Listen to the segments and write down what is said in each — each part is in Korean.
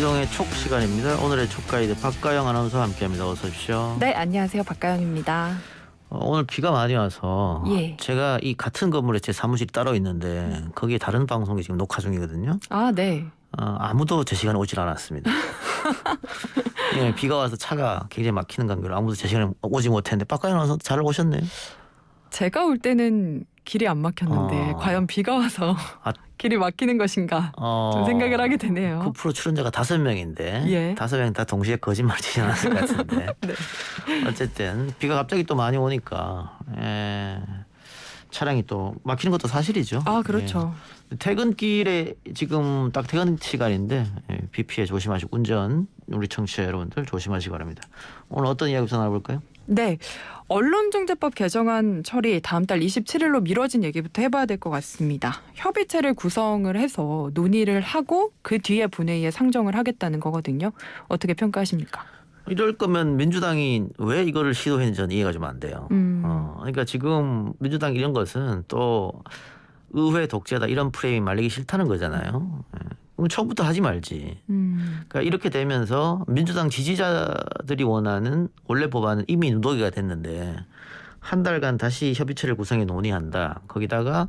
이동의 촉 시간입니다. 오늘의 촉 가이드 박가영 아나운서와 함께합니다. 어서 오십시오. 네, 안녕하세요. 박가영입니다. 오늘 비가 많이 와서 예. 제가 이 같은 건물에 제 사무실이 따로 있는데 거기에 다른 방송이 지금 녹화 중이거든요. 아, 네. 아무도 제 시간에 오질 않았습니다. 예, 비가 와서 차가 굉장히 막히는 관계로 아무도 제 시간에 오지 못했는데 박가영 아나운서 잘 오셨네요. 제가 올 때는 길이 안 막혔는데 과연 비가 와서 길이 막히는 것인가 좀 생각을 하게 되네요. 그 프로 출연자가 5명인데 예. 5명 다 동시에 거짓말 치지 않았을 것 같은데 네. 어쨌든 비가 갑자기 또 많이 오니까 차량이 또 막히는 것도 사실이죠. 아, 그렇죠. 퇴근길에 지금 딱 퇴근 시간인데 비 피해 조심하시고 운전 우리 청취자 여러분들 조심하시기 바랍니다. 오늘 어떤 이야기부터 나눠볼까요? 네. 언론중재법 개정안 처리 다음 달 27일로 미뤄진 얘기부터 해봐야 될 것 같습니다. 협의체를 구성을 해서 논의를 하고 그 뒤에 본회의에 상정을 하겠다는 거거든요. 어떻게 평가하십니까? 이럴 거면 민주당이 왜 이거를 시도했는지 저는 이해가 좀 안 돼요. 그러니까 지금 민주당 이런 것은 또 의회 독재다 이런 프레임이 말리기 싫다는 거잖아요. 그럼 처음부터 하지 말지. 그러니까 이렇게 되면서 민주당 지지자들이 원하는 원래 법안은 이미 누더기가 됐는데 한 달간 다시 협의체를 구성해 논의한다. 거기다가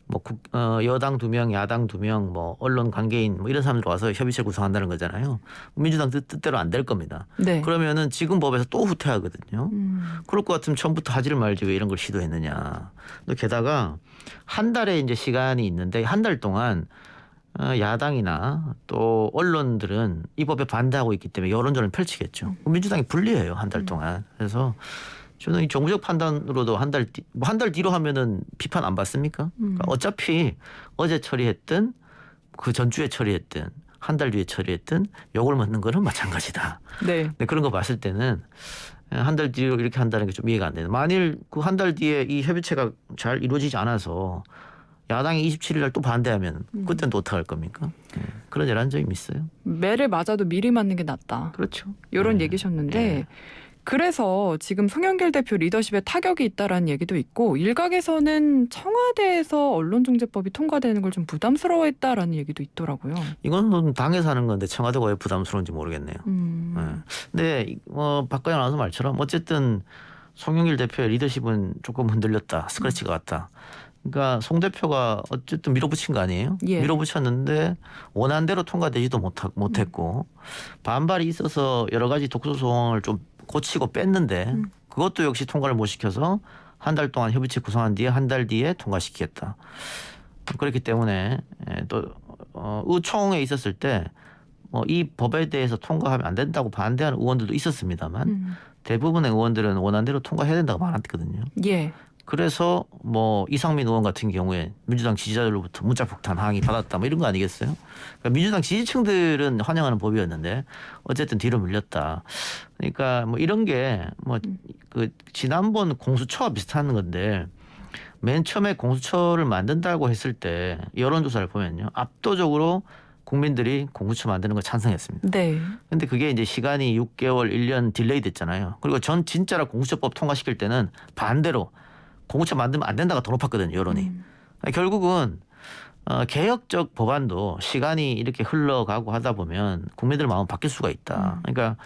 뭐 여당 2명, 야당 2명, 뭐 언론 관계인 뭐 이런 사람들 와서 협의체 구성한다는 거잖아요. 민주당 뜻대로 안 될 겁니다. 네. 그러면은 지금 법에서 또 후퇴하거든요. 그럴 것 같으면 처음부터 하지를 말지 왜 이런 걸 시도했느냐. 또 게다가 한 달의 이제 시간이 있는데 한 달 동안 야당이나 또 언론들은 이 법에 반대하고 있기 때문에 여론전을 펼치겠죠. 민주당이 불리해요 한 달 동안. 그래서 저는 이 정부적 판단으로도 한 달 뒤로 하면은 비판 안 받습니까? 그러니까 어차피 어제 처리했든 그 전주에 처리했든 한 달 뒤에 처리했든 욕을 먹는 거는 마찬가지다. 네. 근데 그런 거 봤을 때는 한 달 뒤로 이렇게 한다는 게 좀 이해가 안 되는. 만일 그 한 달 뒤에 이 협의체가 잘 이루어지지 않아서 야당이 27일 날 또 반대하면 그때는 또 어떡할 겁니까? 그런 여론점이 있어요. 매를 맞아도 미리 맞는 게 낫다. 그렇죠. 이런 얘기셨는데 그래서 지금 송영길 대표 리더십에 타격이 있다라는 얘기도 있고 일각에서는 청와대에서 언론중재법이 통과되는 걸 좀 부담스러워했다라는 얘기도 있더라고요. 이건 당에서 하는 건데 청와대가 왜 부담스러운지 모르겠네요. 근데 박가영 아나운서 말처럼 어쨌든 송영길 대표의 리더십은 조금 흔들렸다. 스크래치가 왔다. 그러니까 송 대표가 어쨌든 밀어붙인 거 아니에요? 예. 밀어붙였는데 원안대로 통과되지도 못했고 반발이 있어서 여러 가지 독소 조항을 좀 고치고 뺐는데 그것도 역시 통과를 못 시켜서 한 달 동안 협의체 구성한 뒤에 한 달 뒤에 통과시켰다. 그렇기 때문에 또 의총에 있었을 때 이 법에 대해서 통과하면 안 된다고 반대하는 의원들도 있었습니다만 대부분의 의원들은 원안대로 통과해야 된다고 말했거든요. 예. 그래서 뭐 이상민 의원 같은 경우에 민주당 지지자들로부터 문자폭탄 항의 받았다 뭐 이런 거 아니겠어요? 그러니까 민주당 지지층들은 환영하는 법이었는데 어쨌든 뒤로 밀렸다. 그러니까 뭐 이런 게 뭐 그 지난번 공수처와 비슷한 건데 맨 처음에 공수처를 만든다고 했을 때 여론조사를 보면요 압도적으로 국민들이 공수처 만드는 걸 찬성했습니다. 네. 근데 그게 이제 시간이 6개월, 1년 딜레이 됐잖아요. 그리고 전 진짜로 공수처법 통과시킬 때는 반대로 공수처 만들면 안 된다가 더 높았거든요, 여론이. 결국은 개혁적 법안도 시간이 이렇게 흘러가고 하다 보면 국민들 마음 바뀔 수가 있다. 그러니까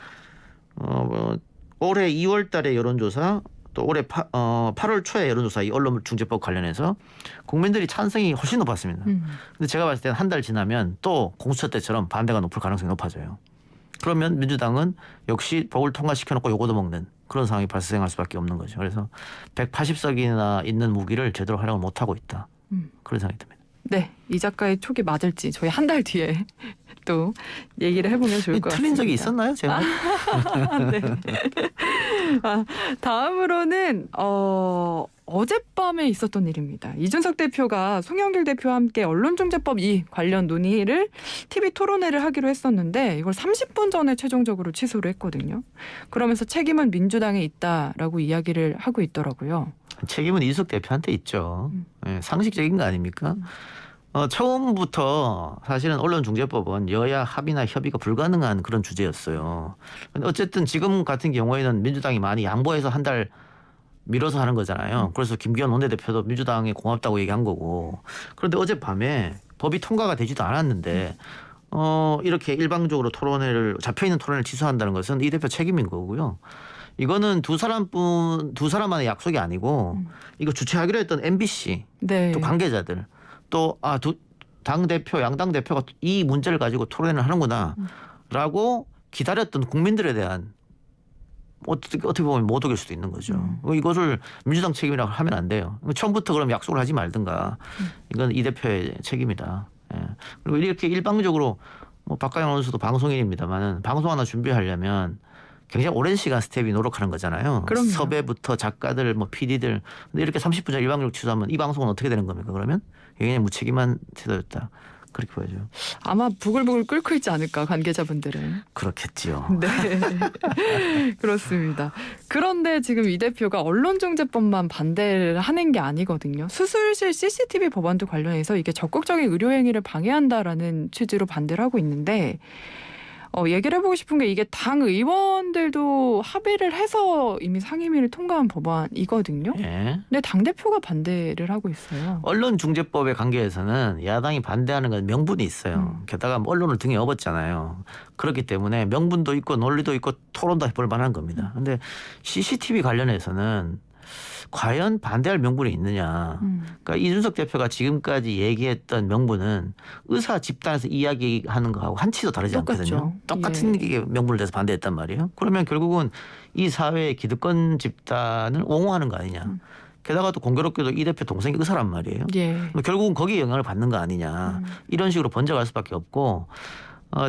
올해 2월 달에 여론조사 또 올해 8월 초에 여론조사 이 언론중재법 관련해서 국민들이 찬성이 훨씬 높았습니다. 근데 제가 봤을 때는 한 달 지나면 또 공수처 때처럼 반대가 높을 가능성이 높아져요. 그러면 민주당은 역시 법을 통과시켜놓고 요거도 먹는 그런 상황이 발생할 수밖에 없는 거죠. 그래서 180석이나 있는 무기를 제대로 활용을 못하고 있다. 그런 생각이 듭니다. 네, 이 작가의 촉이 맞을지 저희 한 달 뒤에 또 얘기를 해보면 좋을 것 같습니다. 틀린 적이 있었나요, 제가? 네. 다음으로는 어젯밤에 있었던 일입니다. 이준석 대표가 송영길 대표와 함께 언론중재법 이 관련 논의를 TV 토론회를 하기로 했었는데 이걸 30분 전에 최종적으로 취소를 했거든요. 그러면서 책임은 민주당에 있다라고 이야기를 하고 있더라고요. 책임은 이준석 대표한테 있죠. 상식적인 거 아닙니까? 처음부터 사실은 언론중재법은 여야 합의나 협의가 불가능한 그런 주제였어요. 근데 어쨌든 지금 같은 경우에는 민주당이 많이 양보해서 한 달 밀어서 하는 거잖아요. 그래서 김기현 원내대표도 민주당에 고맙다고 얘기한 거고. 그런데 어젯밤에 법이 통과가 되지도 않았는데 이렇게 일방적으로 잡혀있는 토론회를 취소한다는 것은 이 대표 책임인 거고요. 이거는 두 사람만의 약속이 아니고 이거 주최하기로 했던 MBC 네. 또 관계자들 또 당 대표 양당 대표가 이 문제를 가지고 토론회를 하는구나라고 기다렸던 국민들에 대한 어떻게 보면 모독일 수도 있는 거죠. 이것을 민주당 책임이라고 하면 안 돼요. 처음부터 그럼 약속을 하지 말든가. 이건 이 대표의 책임이다. 예. 그리고 이렇게 일방적으로 박가영 아나운서도 방송인입니다만은 방송 하나 준비하려면 굉장히 오랜 시간 스텝이 노력하는 거잖아요. 그럼요. 섭외부터 작가들, PD들. 근데 이렇게 30분 전 일방적으로 취소하면 이 방송은 어떻게 되는 겁니까? 그러면 굉장히 무책임한 태도였다. 그렇게 보여져요. 아마 부글부글 끓고 있지 않을까 관계자분들은. 그렇겠지요. 네. 그렇습니다. 그런데 지금 이 대표가 언론중재법만 반대를 하는 게 아니거든요. 수술실 CCTV 법안도 관련해서 이게 적극적인 의료행위를 방해한다라는 취지로 반대를 하고 있는데 얘기를 해보고 싶은 게 이게 당 의원들도 합의를 해서 이미 상임위를 통과한 법안이거든요. 예. 근데 당대표가 반대를 하고 있어요. 언론중재법의 관계에서는 야당이 반대하는 건 명분이 있어요. 게다가 언론을 등에 업었잖아요. 그렇기 때문에 명분도 있고 논리도 있고 토론도 해볼 만한 겁니다. 근데 CCTV 관련해서는 과연 반대할 명분이 있느냐. 그러니까 이준석 대표가 지금까지 얘기했던 명분은 의사 집단에서 이야기하는 거하고 한치도 다르지 똑같죠. 않거든요. 똑같은 게 명분을 내서 반대했단 말이에요. 그러면 결국은 이 사회의 기득권 집단을 옹호하는 거 아니냐. 게다가 또 공교롭게도 이 대표 동생이 의사란 말이에요. 예. 결국은 거기에 영향을 받는 거 아니냐. 이런 식으로 번져갈 수밖에 없고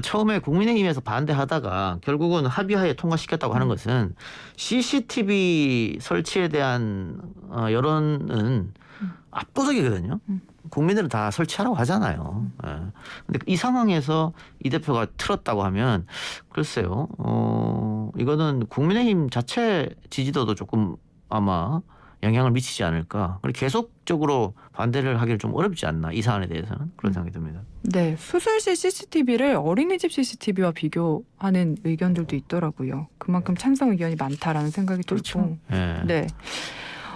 처음에 국민의힘에서 반대하다가 결국은 합의하에 통과시켰다고 하는 것은 CCTV 설치에 대한 여론은 압도적이거든요. 국민들은 다 설치하라고 하잖아요. 근데 이 상황에서 이 대표가 틀었다고 하면 글쎄요. 이거는 국민의힘 자체 지지도도 조금 아마 영향을 미치지 않을까. 그리고 계속적으로 반대를 하기를 좀 어렵지 않나. 이 사안에 대해서는 그런 생각이 듭니다. 네, 수술실 CCTV를 어린이집 CCTV와 비교하는 의견들도 있더라고요. 그만큼 찬성 의견이 많다라는 생각이 들고. 네. 네.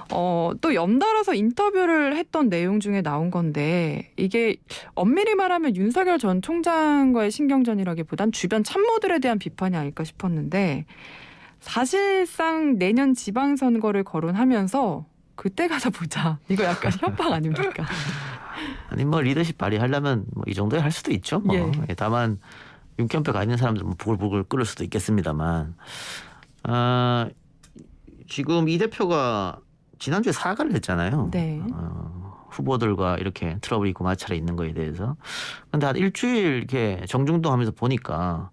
또 연달아서 인터뷰를 했던 내용 중에 나온 건데 이게 엄밀히 말하면 윤석열 전 총장과의 신경전이라기보단 주변 참모들에 대한 비판이 아닐까 싶었는데 사실상 내년 지방선거를 거론하면서 그때 가서 보자. 이거 약간 협박 아닙니까? 아니 리더십 발휘하려면 이 정도에 할 수도 있죠. 예. 다만 윤캠프에 가 있는 사람들은 부글부글 끓을 수도 있겠습니다만 지금 이 대표가 지난주에 사과를 했잖아요. 네. 후보들과 이렇게 트러블이 있고 마찰이 있는 거에 대해서. 근데 한 일주일 이렇게 정중동하면서 보니까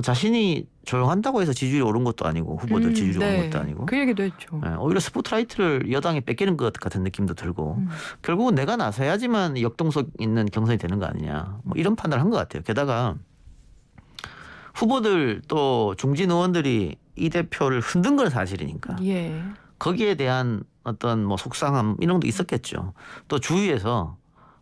자신이 조용한다고 해서 지지율이 오른 것도 아니고 후보들 지지율이 네. 오른 것도 아니고 그 얘기도 했죠. 오히려 스포트라이트를 여당에 뺏기는 것 같은 느낌도 들고 결국은 내가 나서야지만 역동성 있는 경선이 되는 거 아니냐 이런 판단을 한 것 같아요. 게다가 후보들 또 중진 의원들이 이 대표를 흔든 건 사실이니까 예. 거기에 대한 어떤 속상함 이런 것도 있었겠죠. 또 주위에서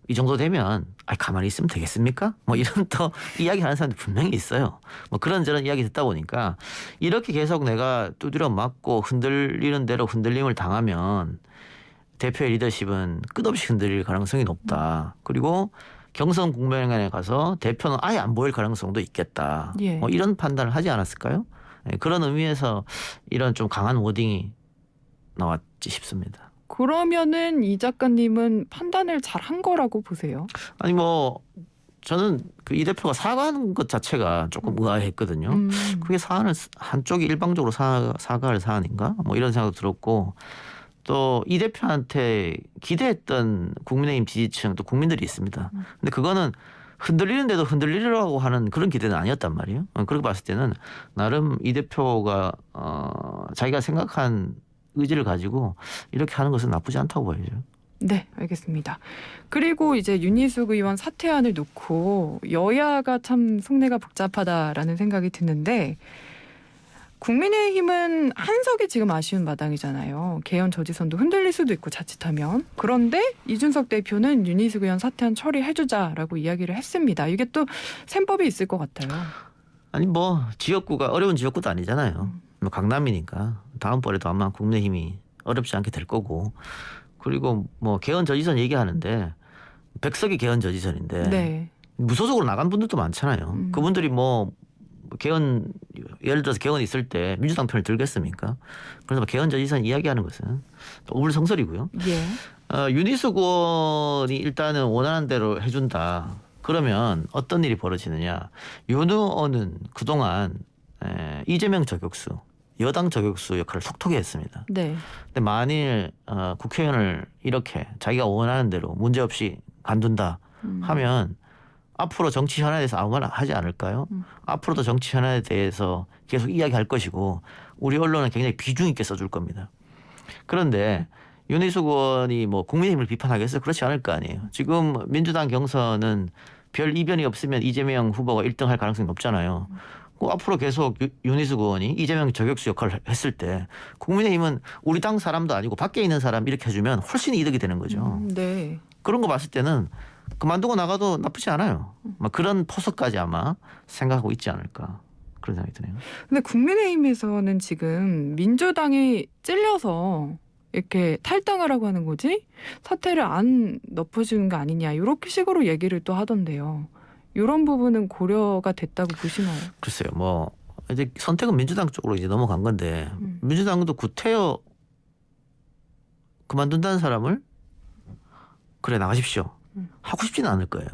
이 정도 되면 가만히 있으면 되겠습니까? 이런 또 이야기하는 사람들 분명히 있어요. 그런저런 이야기 듣다 보니까 이렇게 계속 내가 두드려 맞고 흔들리는 대로 흔들림을 당하면 대표의 리더십은 끝없이 흔들릴 가능성이 높다. 그리고 경선 국면에 가서 대표는 아예 안 보일 가능성도 있겠다. 예. 이런 판단을 하지 않았을까요? 그런 의미에서 이런 좀 강한 워딩이 나왔지 싶습니다. 그러면은 이 작가님은 판단을 잘 한 거라고 보세요? 아니 저는 이 대표가 사과하는 것 자체가 조금 의아했거든요. 그게 사안을 한쪽이 일방적으로 사과할 사안인가? 이런 생각도 들었고 또 이 대표한테 기대했던 국민의힘 지지층 또 국민들이 있습니다. 근데 그거는 흔들리는데도 흔들리려고 하는 그런 기대는 아니었단 말이에요. 그렇게 봤을 때는 나름 이 대표가 자기가 생각한 의지를 가지고 이렇게 하는 것은 나쁘지 않다고 보여요. 네, 알겠습니다. 그리고 이제 윤희숙 의원 사퇴안을 놓고 여야가 참 속내가 복잡하다라는 생각이 드는데 국민의힘은 한석이 지금 아쉬운 마당이잖아요. 개헌 저지선도 흔들릴 수도 있고 자칫하면. 그런데 이준석 대표는 윤희숙 의원 사퇴안 처리해주자라고 이야기를 했습니다. 이게 또 셈법이 있을 것 같아요. 아니 지역구가 어려운 지역구도 아니잖아요. 강남이니까 다음번에도 아마 국민의힘이 어렵지 않게 될 거고 그리고 개헌 저지선 얘기하는데 백석이 개헌 저지선인데 네. 무소속으로 나간 분들도 많잖아요. 그분들이 뭐 개헌 예를 들어서 개헌 있을 때 민주당 편을 들겠습니까? 그래서 뭐 개헌 저지선 이야기하는 것은 어불성설이고요. 예. 윤희숙 의원이 일단은 원하는 대로 해준다. 그러면 어떤 일이 벌어지느냐? 윤 의원은 그동안 이재명 저격수, 여당 저격수 역할을 속속히 했습니다. 네. 근데 만일 국회의원을 이렇게 자기가 원하는 대로 문제없이 간둔다 하면 앞으로 정치 현안에 대해서 아무 말 하지 않을까요? 앞으로도 정치 현안에 대해서 계속 이야기할 것이고 우리 언론은 굉장히 비중 있게 써줄 겁니다. 그런데 윤희숙 의원이 뭐 국민의힘을 비판하겠어요? 그렇지 않을 거 아니에요. 지금 민주당 경선은 별 이변이 없으면 이재명 후보가 1등할 가능성이 높잖아요. 앞으로 계속 윤희숙 의원이 이재명 저격수 역할을 했을 때 국민의힘은 우리 당 사람도 아니고 밖에 있는 사람 이렇게 해주면 훨씬 이득이 되는 거죠. 네. 그런 거 봤을 때는 그만두고 나가도 나쁘지 않아요. 그런 포석까지 아마 생각하고 있지 않을까 그런 생각이 드네요. 근데 국민의힘에서는 지금 민주당이 찔려서 이렇게 탈당하라고 하는 거지 사퇴를 안 덮어주는 거 아니냐 이렇게 식으로 얘기를 또 하던데요. 이런 부분은 고려가 됐다고 보시나요? 글쎄요. 뭐 이제 선택은 민주당 쪽으로 이제 넘어간 건데 민주당도 구태여 그만둔다는 사람을 그래 나가십시오. 하고 싶지는 않을 거예요.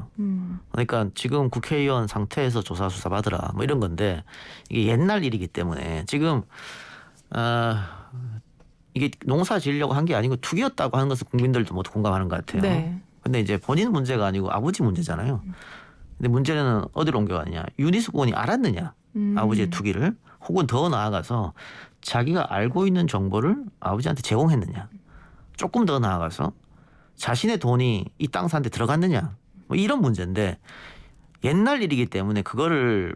그러니까 지금 국회의원 상태에서 조사 수사 받으라 뭐 이런 건데 이게 옛날 일이기 때문에 지금 이게 농사 지으려고 한 게 아니고 투기였다고 하는 것을 국민들도 모두 공감하는 것 같아요. 네. 근데 이제 본인 문제가 아니고 아버지 문제잖아요. 근데 문제는 어디로 옮겨가느냐. 윤희숙 의원이 알았느냐. 아버지의 투기를. 혹은 더 나아가서 자기가 알고 있는 정보를 아버지한테 제공했느냐. 조금 더 나아가서 자신의 돈이 이 땅 사는데 들어갔느냐. 뭐 이런 문제인데 옛날 일이기 때문에 그거를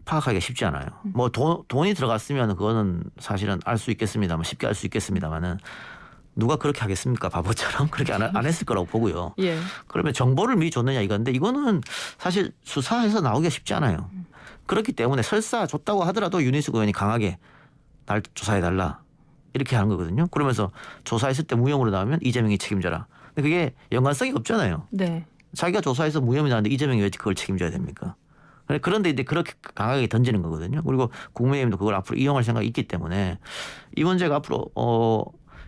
파악하기가 쉽지 않아요. 뭐 돈이 들어갔으면 그거는 사실은 알 수 있겠습니다만 쉽게 알 수 있겠습니다만은 누가 그렇게 하겠습니까? 바보처럼 그렇게 안 했을 거라고 보고요. 예. 그러면 정보를 미리 줬느냐 이건데 이거는 사실 수사해서 나오기가 쉽지 않아요. 그렇기 때문에 설사 줬다고 하더라도 윤희숙 의원이 강하게 날 조사해달라 이렇게 하는 거거든요. 그러면서 조사했을 때 무혐의로 나오면 이재명이 책임져라. 근데 그게 연관성이 없잖아요. 네. 자기가 조사해서 무혐의 나왔는데 이재명이 왜 그걸 책임져야 됩니까? 그런데 이제 그렇게 강하게 던지는 거거든요. 그리고 국민의힘도 그걸 앞으로 이용할 생각이 있기 때문에 이 문제가 앞으로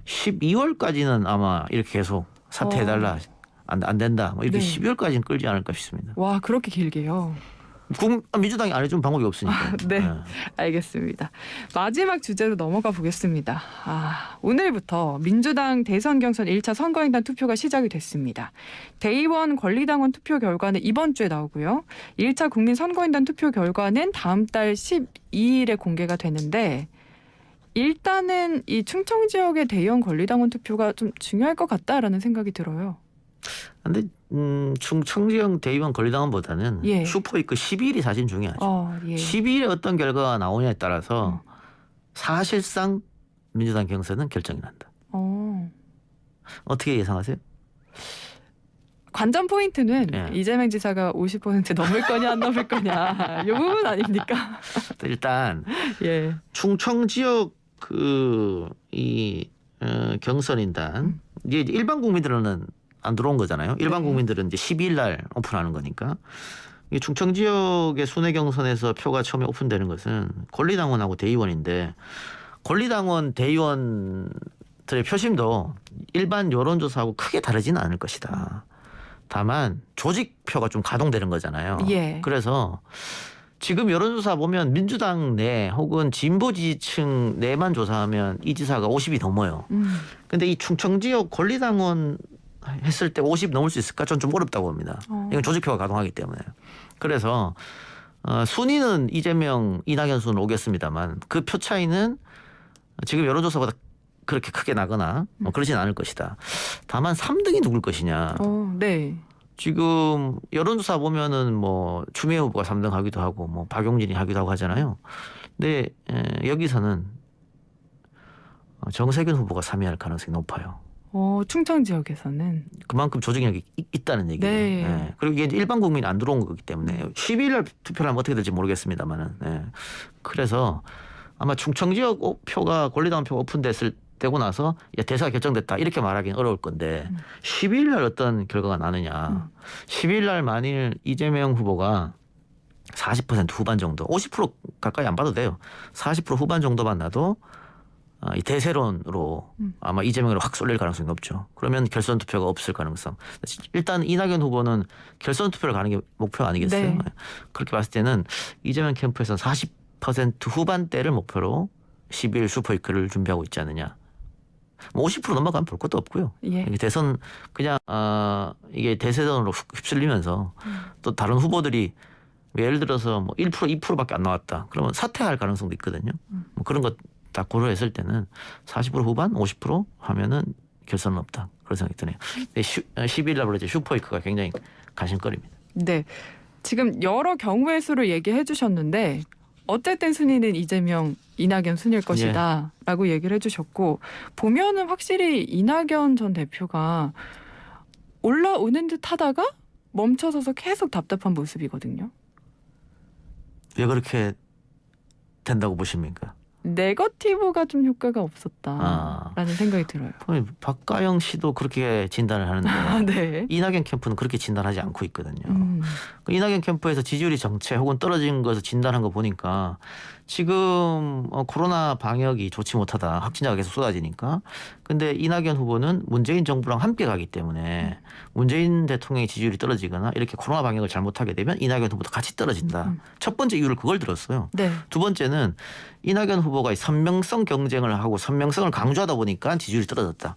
12월까지는 아마 이렇게 계속 사퇴해달라 안 된다 뭐 이렇게 네. 12월까지는 끌지 않을까 싶습니다. 와 그렇게 길게요. 민주당이 안 해준 방법이 없으니까. 네. 알겠습니다. 마지막 주제로 넘어가 보겠습니다. 오늘부터 민주당 대선 경선 1차 선거인단 투표가 시작이 됐습니다. 대의원 권리당원 투표 결과는 이번 주에 나오고요. 1차 국민 선거인단 투표 결과는 다음 달 12일에 공개가 되는데 일단은 이 충청 지역의 대의원 권리당원 투표가 좀 중요할 것 같다라는 생각이 들어요. 근데 충청 지역 대의원 권리당원보다는 예. 슈퍼위크 12일이 사실 중요하죠. 예. 12일에 어떤 결과가 나오냐에 따라서 사실상 민주당 경선은 결정이 난다. 어떻게 예상하세요? 관전 포인트는 예. 이재명 지사가 50% 넘을 거냐 안 넘을 거냐 이 부분 아닙니까? 일단 예. 충청 지역 경선인단 이제 일반 국민들은 안 들어온 거잖아요. 일반 네. 국민들은 이제 12일 날 오픈하는 거니까. 이 충청 지역의 순회 경선에서 표가 처음에 오픈되는 것은 권리당원하고 대의원인데 권리당원 대의원들의 표심도 일반 여론조사하고 크게 다르지는 않을 것이다. 다만 조직표가 좀 가동되는 거잖아요. 예. 그래서 지금 여론조사 보면 민주당 내 혹은 진보 지지층 내만 조사하면 이 지사가 50이 넘어요. 근데 이 충청 지역 권리당원 했을 때 50 넘을 수 있을까? 전 좀 어렵다고 봅니다. 이건 조직표가 가동하기 때문에. 그래서 순위는 이재명, 이낙연 순으로 오겠습니다만 그 표 차이는 지금 여론조사보다 그렇게 크게 나거나 그러진 않을 것이다. 다만 3등이 누굴 것이냐. 네. 지금 여론조사 보면은 뭐 추미애 후보가 3등 하기도 하고 뭐 박용진이 하기도 하고 하잖아요. 근데 여기서는 정세균 후보가 3위할 가능성이 높아요. 충청 지역에서는 그만큼 조직력이 있다는 얘기예요. 네. 네. 그리고 이게 일반 국민이 안 들어온 거기 때문에 12일 날 투표를 하면 어떻게 될지 모르겠습니다만은. 네. 그래서 아마 충청 지역 표가 권리당원 표가 오픈됐을 되고 나서 야, 대사가 결정됐다 이렇게 말하기는 어려울 건데 12일 날 어떤 결과가 나느냐. 12일 날 만일 이재명 후보가 40% 후반 정도, 50% 가까이 안 봐도 돼요. 40% 후반 정도만 나도 이 대세론으로 아마 이재명으로 확 쏠릴 가능성이 높죠. 그러면 결선 투표가 없을 가능성. 일단 이낙연 후보는 결선 투표를 가는 게 목표 아니겠어요? 네. 그렇게 봤을 때는 이재명 캠프에서는 40% 후반대를 목표로 12일 슈퍼위크를 준비하고 있지 않느냐. 뭐 50% 넘어가면 볼 것도 없고요. 예. 이게 대선 그냥 이게 대세론으로 휩쓸리면서 또 다른 후보들이 예를 들어서 뭐 1% 2%밖에 안 나왔다. 그러면 사퇴할 가능성도 있거든요. 뭐 그런 것 다 고려했을 때는 40% 후반 50% 하면은 결선은 없다. 그런 생각이 드네요. 12일 날 이제 슈퍼위크가 굉장히 관심거리입니다. 네. 지금 여러 경우의 수를 얘기해 주셨는데 어쨌든 순위는 이재명, 이낙연 순일 것이다 라고 얘기를 해주셨고 보면은 확실히 이낙연 전 대표가 올라오는 듯 하다가 멈춰서서 계속 답답한 모습이거든요. 왜 그렇게 된다고 보십니까? 네거티브가 좀 효과가 없었다라는 생각이 들어요. 박가영 씨도 그렇게 진단을 하는데 네. 이낙연 캠프는 그렇게 진단하지 않고 있거든요. 그 이낙연 캠프에서 지지율이 정체 혹은 떨어진 것을 진단한 거 보니까 지금 코로나 방역이 좋지 못하다. 확진자가 계속 쏟아지니까. 근데 이낙연 후보는 문재인 정부랑 함께 가기 때문에 문재인 대통령의 지지율이 떨어지거나 이렇게 코로나 방역을 잘못하게 되면 이낙연 후보도 같이 떨어진다. 첫 번째 이유를 그걸 들었어요. 네. 두 번째는 이낙연 후보가 선명성 경쟁을 하고 선명성을 강조하다 보니까 지지율이 떨어졌다.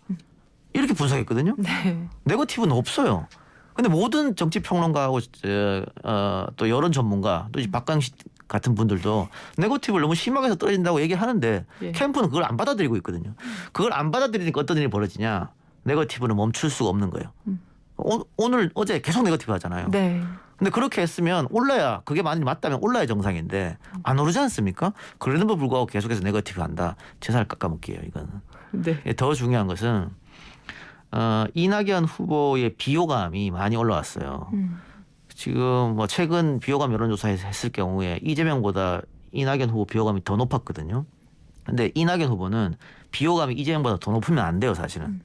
이렇게 분석했거든요. 네. 네거티브는 없어요. 근데 모든 정치 평론가하고 또 여론 전문가 또 박광 씨 같은 분들도 네거티브를 너무 심하게 해서 떨어진다고 얘기하는데 예. 캠프는 그걸 안 받아들이고 있거든요. 그걸 안 받아들이니까 어떤 일이 벌어지냐. 네거티브는 멈출 수가 없는 거예요. 어제 계속 네거티브 하잖아요. 네. 근데 그렇게 했으면 올라야 그게 만약에 맞다면 올라야 정상인데 안 오르지 않습니까? 그런데도 불구하고 계속해서 네거티브 한다. 재산을 깎아먹기예요. 이거는. 네. 더 중요한 것은 이낙연 후보의 비호감이 많이 올라왔어요. 지금 뭐 최근 비호감 여론조사에서 했을 경우에 이재명보다 이낙연 후보 비호감이 더 높았거든요. 근데 이낙연 후보는 비호감이 이재명보다 더 높으면 안 돼요, 사실은.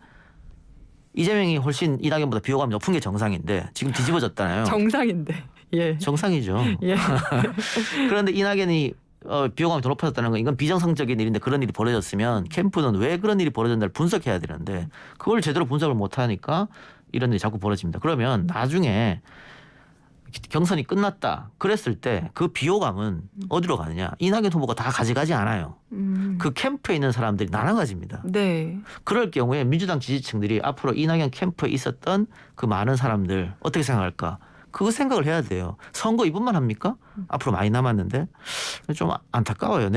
이재명이 훨씬 이낙연보다 비호감이 높은 게 정상인데 지금 뒤집어졌잖아요. 정상인데. 예. 정상이죠. 예. 그런데 이낙연이 비호감이 더 높아졌다는 건 이건 비정상적인 일인데 그런 일이 벌어졌으면 캠프는 왜 그런 일이 벌어졌는지를 분석해야 되는데 그걸 제대로 분석을 못하니까 이런 일이 자꾸 벌어집니다. 그러면 나중에 경선이 끝났다 그랬을 때 그 비호감은 어디로 가느냐. 이낙연 후보가 다 가져가지 않아요. 그 캠프에 있는 사람들이 나눠가집니다. 네. 그럴 경우에 민주당 지지층들이 앞으로 이낙연 캠프에 있었던 그 많은 사람들 어떻게 생각할까. 그거 생각을 해야 돼요. 선거 이번만 합니까? 앞으로 많이 남았는데 좀 안타까워요.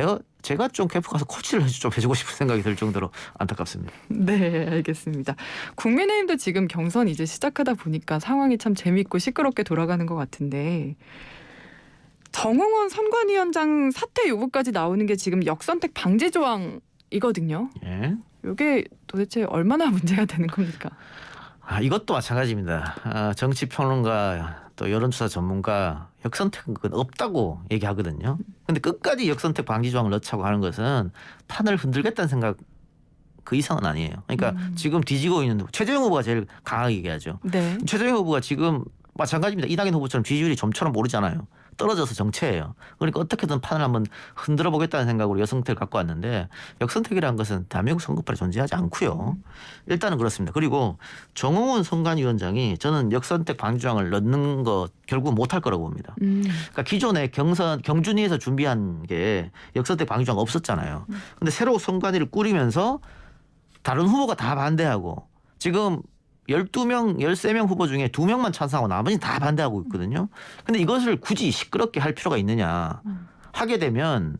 제가 좀 캠프 가서 코치를 좀 해주고 싶은 생각이 들 정도로 안타깝습니다. 네, 알겠습니다. 국민의힘도 지금 경선 이제 시작하다 보니까 상황이 참 재밌고 시끄럽게 돌아가는 것 같은데 정홍원 선관위원장 사퇴 요구까지 나오는 게 지금 역선택 방지 조항이거든요. 예. 이게 도대체 얼마나 문제가 되는 겁니까? 이것도 마찬가지입니다. 정치평론가 또 여론조사 전문가 역선택은 없다고 얘기하거든요. 근데 끝까지 역선택 방지 조항을 넣자고 하는 것은 판을 흔들겠다는 생각 그 이상은 아니에요. 그러니까 지금 뒤지고 있는 최재형 후보가 제일 강하게 얘기하죠. 네. 최재형 후보가 지금 마찬가지입니다. 이낙연 후보처럼 지지율이 좀처럼 오르잖아요. 떨어져서 정체예요. 그러니까 어떻게든 판을 한번 흔들어 보겠다는 생각으로 역선택을 갖고 왔는데 역선택이라는 것은 대한민국 선거법에 존재하지 않고요. 일단은 그렇습니다. 그리고 정홍원 선관위원장이 저는 역선택 방지 조항을 넣는 거 결국 못할 거라고 봅니다. 그러니까 기존에 경준위에서 준비한 게 역선택 방지 조항 없었잖아요. 근데 새로 선관위를 꾸리면서 다른 후보가 다 반대하고 지금 12명, 13명 후보 중에 2명만 찬성하고 나머지는 다 반대하고 있거든요. 근데 이것을 굳이 시끄럽게 할 필요가 있느냐. 하게 되면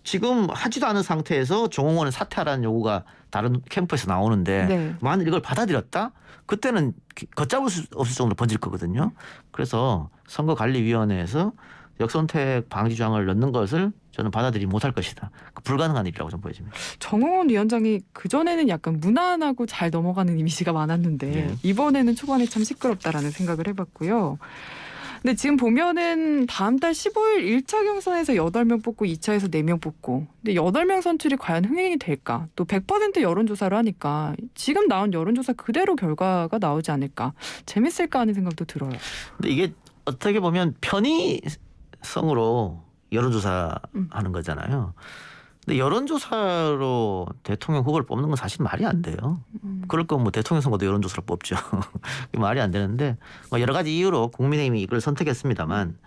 지금 하지도 않은 상태에서 정홍원을 사퇴하라는 요구가 다른 캠프에서 나오는데 네. 만일 이걸 받아들였다? 그때는 걷잡을 수 없을 정도로 번질 거거든요. 그래서 선거관리위원회에서 역선택 방지 조항을 넣는 것을 저는 받아들이지 못할 것이다. 불가능한 일이라고 좀 보여집니다. 정홍원 위원장이 그전에는 약간 무난하고 잘 넘어가는 이미지가 많았는데 네. 이번에는 초반에 참 시끄럽다라는 생각을 해봤고요. 근데 지금 보면은 다음 달 15일 1차 경선에서 8명 뽑고 2차에서 4명 뽑고. 근데 8명 선출이 과연 흥행이 될까? 또 100% 여론조사를 하니까 지금 나온 여론조사 그대로 결과가 나오지 않을까? 재밌을까 하는 생각도 들어요. 근데 이게 어떻게 보면 편의성으로 여론조사 하는 거잖아요. 근데 여론조사로 대통령 후보를 뽑는 건 사실 말이 안 돼요. 그럴 거면 뭐 대통령 선거도 여론조사로 뽑죠. 말이 안 되는데 뭐 여러 가지 이유로 국민의힘이 이걸 선택했습니다만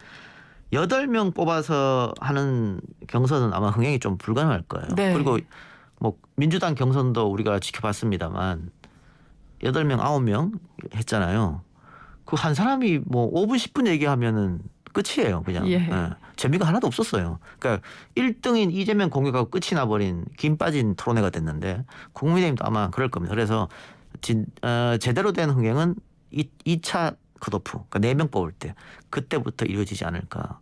8명 뽑아서 하는 경선은 아마 흥행이 좀 불가능할 거예요. 네. 그리고 뭐 민주당 경선도 우리가 지켜봤습니다만 8명, 9명 했잖아요. 그 한 사람이 뭐 5분, 10분 얘기하면은 끝이에요. 그냥. 예. 예. 재미가 하나도 없었어요. 그러니까 1등인 이재명 공격하고 끝이 나버린 김 빠진 토론회가 됐는데 국민의힘도 아마 그럴 겁니다. 그래서 제대로 된 흥행은 2차 컷오프, 그러니까 4명 뽑을 때 그때부터 이루어지지 않을까.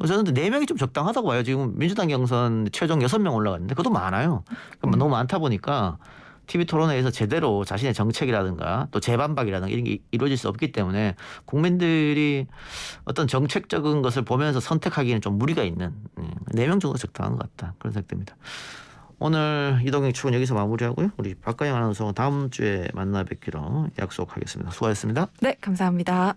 저는 4명이 좀 적당하다고 봐요. 지금 민주당 경선 최종 6명 올라갔는데 그것도 많아요. 그러니까 너무 많다 보니까 TV 토론회에서 제대로 자신의 정책이라든가 또 재반박이라든가 이런 게 이루어질 수 없기 때문에 국민들이 어떤 정책적인 것을 보면서 선택하기에는 좀 무리가 있는 4명 정도 적당한 것 같다. 그런 생각됩니다. 오늘 이동경 축은 여기서 마무리하고요. 우리 박가영 아나운서 다음 주에 만나 뵙기로 약속하겠습니다. 수고하셨습니다. 네, 감사합니다.